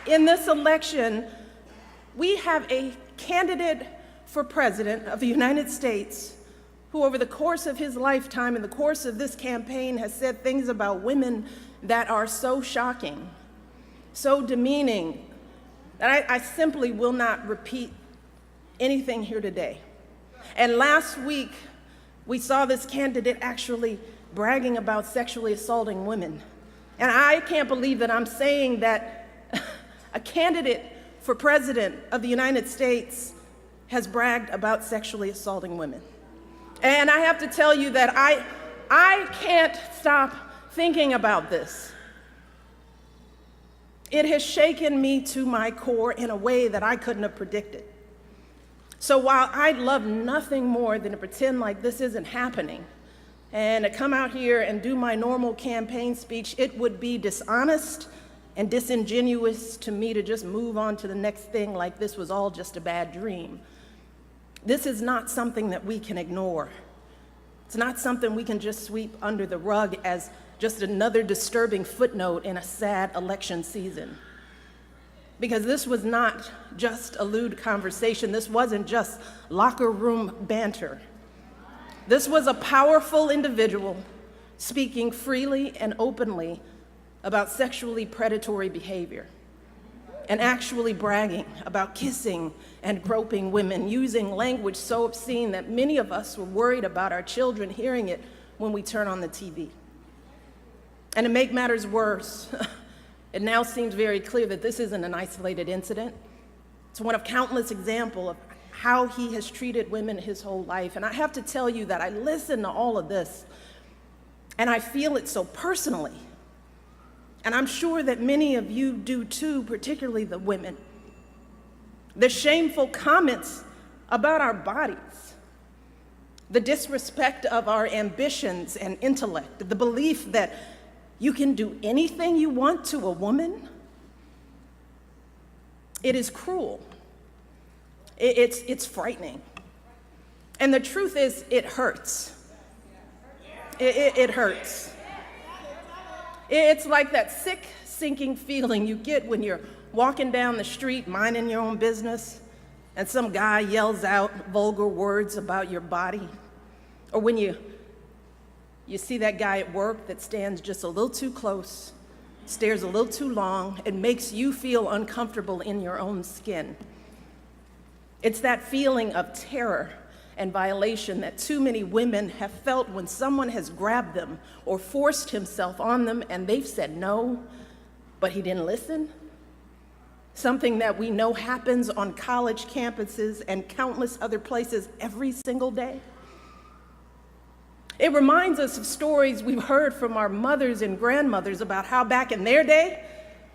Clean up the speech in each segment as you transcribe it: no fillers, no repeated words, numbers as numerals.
in this election, we have a candidate for president of the United States who over the course of his lifetime, in the course of this campaign, has said things about women that are so shocking, so demeaning, that I simply will not repeat anything here today. And last week, we saw this candidate actually bragging about sexually assaulting women. And I can't believe that I'm saying that a candidate for president of the United States has bragged about sexually assaulting women. And I have to tell you that I can't stop thinking about this. It has shaken me to my core in a way that I couldn't have predicted. So while I'd love nothing more than to pretend like this isn't happening and to come out here and do my normal campaign speech, it would be dishonest and disingenuous to me to just move on to the next thing like this was all just a bad dream. This is not something that we can ignore. It's not something we can just sweep under the rug as just another disturbing footnote in a sad election season. Because this was not just a lewd conversation. This wasn't just locker room banter. This was a powerful individual speaking freely and openly about sexually predatory behavior and actually bragging about kissing and groping women, using language so obscene that many of us were worried about our children hearing it when we turn on the TV. And to make matters worse, it now seems very clear that this isn't an isolated incident. It's one of countless examples of how he has treated women his whole life. And I have to tell you that I listen to all of this, and I feel it so personally. And I'm sure that many of you do too, particularly the women. The shameful comments about our bodies, the disrespect of our ambitions and intellect, the belief that you can do anything you want to a woman. It is cruel. It's frightening. And the truth is, it hurts. It hurts. It's like that sick, sinking feeling you get when you're walking down the street minding your own business and some guy yells out vulgar words about your body. Or when you see that guy at work that stands just a little too close, stares a little too long, and makes you feel uncomfortable in your own skin. It's that feeling of terror and violation that too many women have felt when someone has grabbed them or forced himself on them and they've said no, but he didn't listen. Something that we know happens on college campuses and countless other places every single day. It reminds us of stories we've heard from our mothers and grandmothers about how back in their day,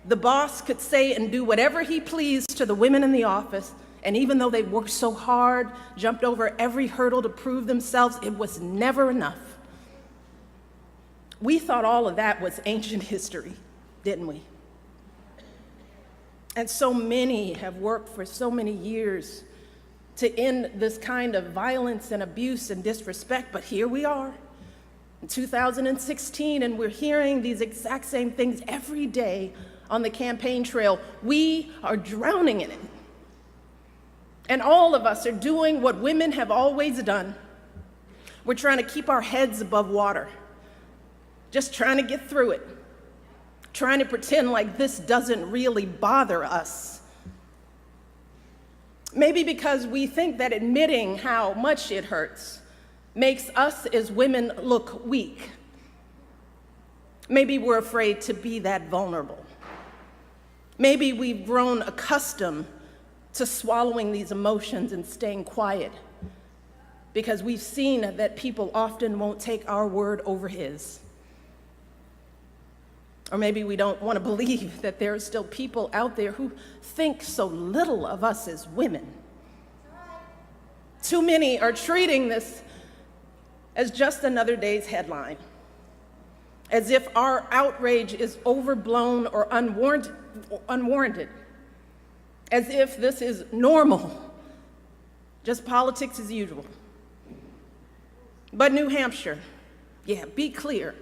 the boss could say and do whatever he pleased to the women in the office, and even though they worked so hard, jumped over every hurdle to prove themselves, it was never enough. We thought all of that was ancient history, didn't we? And so many have worked for so many years to end this kind of violence and abuse and disrespect, but here we are in 2016, and we're hearing these exact same things every day on the campaign trail. We are drowning in it. And all of us are doing what women have always done. We're trying to keep our heads above water, just trying to get through it, trying to pretend like this doesn't really bother us. Maybe because we think that admitting how much it hurts makes us as women look weak. Maybe we're afraid to be that vulnerable. Maybe we've grown accustomed to swallowing these emotions and staying quiet because we've seen that people often won't take our word over his. Or maybe we don't want to believe that there are still people out there who think so little of us as women. Too many are treating this as just another day's headline, as if our outrage is overblown or unwarranted, as if this is normal, just politics as usual. But New Hampshire, be clear,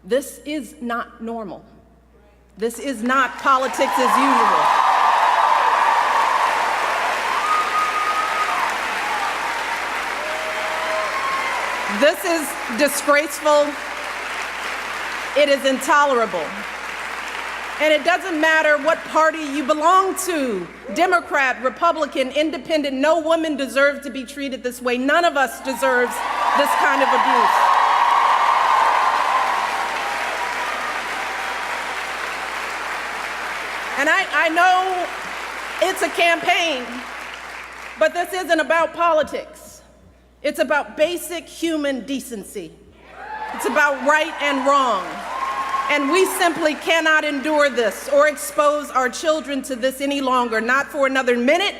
this is not normal. This is not politics as usual. This is disgraceful. It is intolerable. And it doesn't matter what party you belong to, Democrat, Republican, Independent, no woman deserves to be treated this way. None of us deserves this kind of abuse. And I know it's a campaign, but this isn't about politics. It's about basic human decency. It's about right and wrong. And we simply cannot endure this or expose our children to this any longer, not for another minute,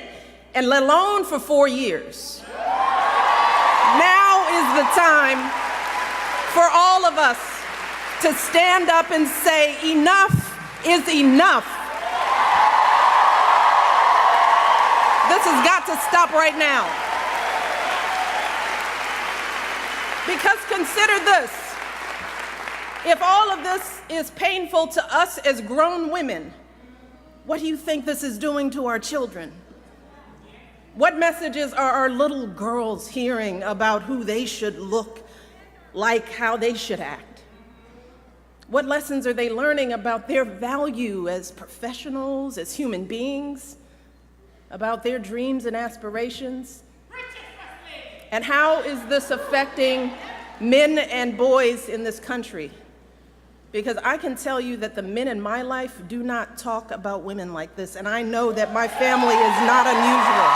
and let alone for 4 years. Now is the time for all of us to stand up and say, enough is enough. This has got to stop right now. Because consider this. If all of this is painful to us as grown women, what do you think this is doing to our children? What messages are our little girls hearing about who they should look like, how they should act? What lessons are they learning about their value as professionals, as human beings, about their dreams and aspirations? And how is this affecting men and boys in this country? Because I can tell you that the men in my life do not talk about women like this, and I know that my family is not unusual.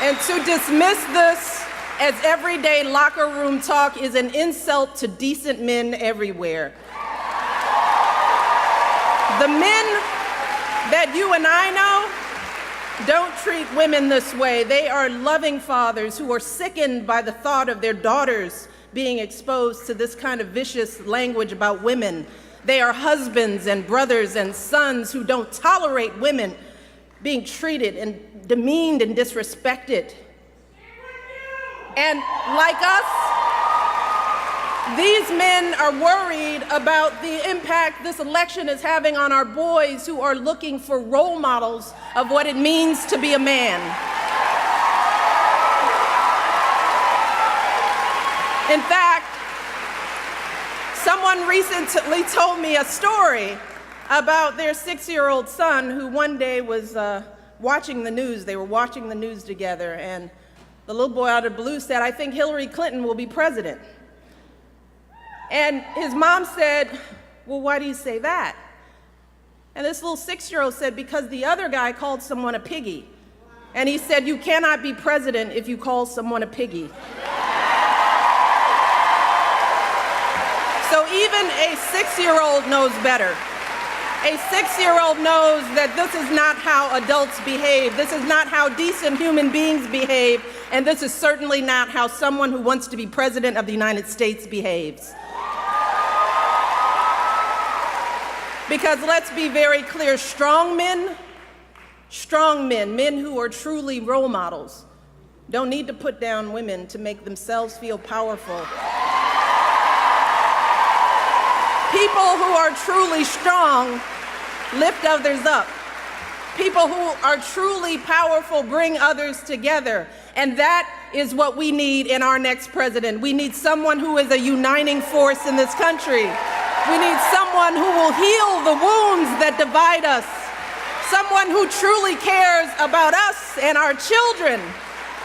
And to dismiss this as everyday locker room talk is an insult to decent men everywhere. The men that you and I know don't treat women this way. They are loving fathers who are sickened by the thought of their daughters being exposed to this kind of vicious language about women. They are husbands and brothers and sons who don't tolerate women being treated and demeaned and disrespected. And like us, these men are worried about the impact this election is having on our boys who are looking for role models of what it means to be a man. In fact, someone recently told me a story about their 6-year-old son who one day was watching the news. They were watching the news together, and the little boy out of the blue said, "I think Hillary Clinton will be president." And his mom said, "Well, why do you say that?" And this little 6-year-old said, "Because the other guy called someone a piggy." And he said, "You cannot be president if you call someone a piggy." So even a 6-year-old knows better. A 6-year-old knows that this is not how adults behave. This is not how decent human beings behave. And this is certainly not how someone who wants to be president of the United States behaves. Because let's be very clear, strong men, men who are truly role models, don't need to put down women to make themselves feel powerful. People who are truly strong lift others up. People who are truly powerful bring others together. And that is what we need in our next president. We need someone who is a uniting force in this country. We need someone who will heal the wounds that divide us. Someone who truly cares about us and our children.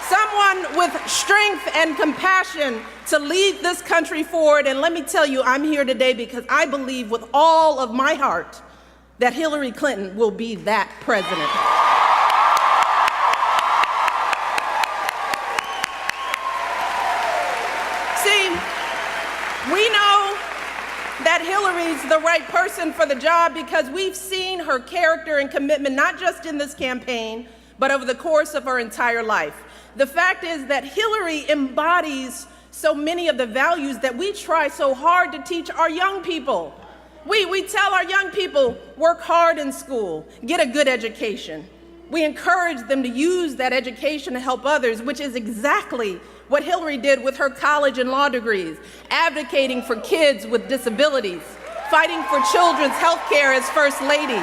Someone with strength and compassion to lead this country forward. And let me tell you, I'm here today because I believe with all of my heart that Hillary Clinton will be that president. See, we know that Hillary's the right person for the job because we've seen her character and commitment, not just in this campaign, but over the course of her entire life. The fact is that Hillary embodies so many of the values that we try so hard to teach our young people. We tell our young people, work hard in school, get a good education. We encourage them to use that education to help others, which is exactly what Hillary did with her college and law degrees, advocating for kids with disabilities, fighting for children's health care as First Lady,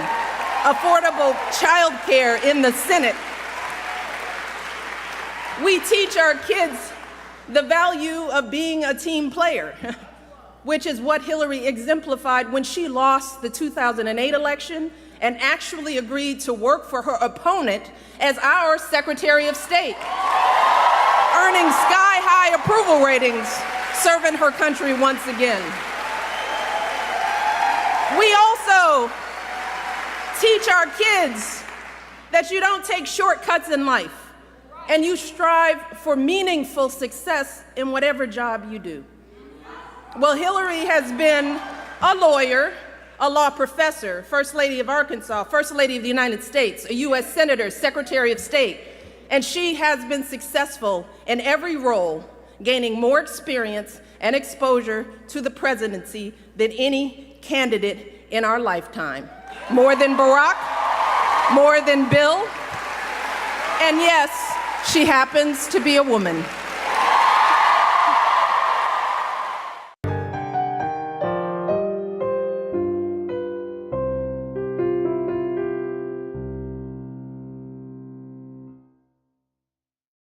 affordable child care in the Senate. We teach our kids the value of being a team player, which is what Hillary exemplified when she lost the 2008 election and actually agreed to work for her opponent as our Secretary of State, earning sky-high approval ratings, serving her country once again. We also teach our kids that you don't take shortcuts in life, and you strive for meaningful success in whatever job you do. Well, Hillary has been a lawyer, a law professor, First Lady of Arkansas, First Lady of the United States, a U.S. Senator, Secretary of State, and she has been successful in every role, gaining more experience and exposure to the presidency than any candidate in our lifetime. More than Barack, more than Bill, and yes, she happens to be a woman.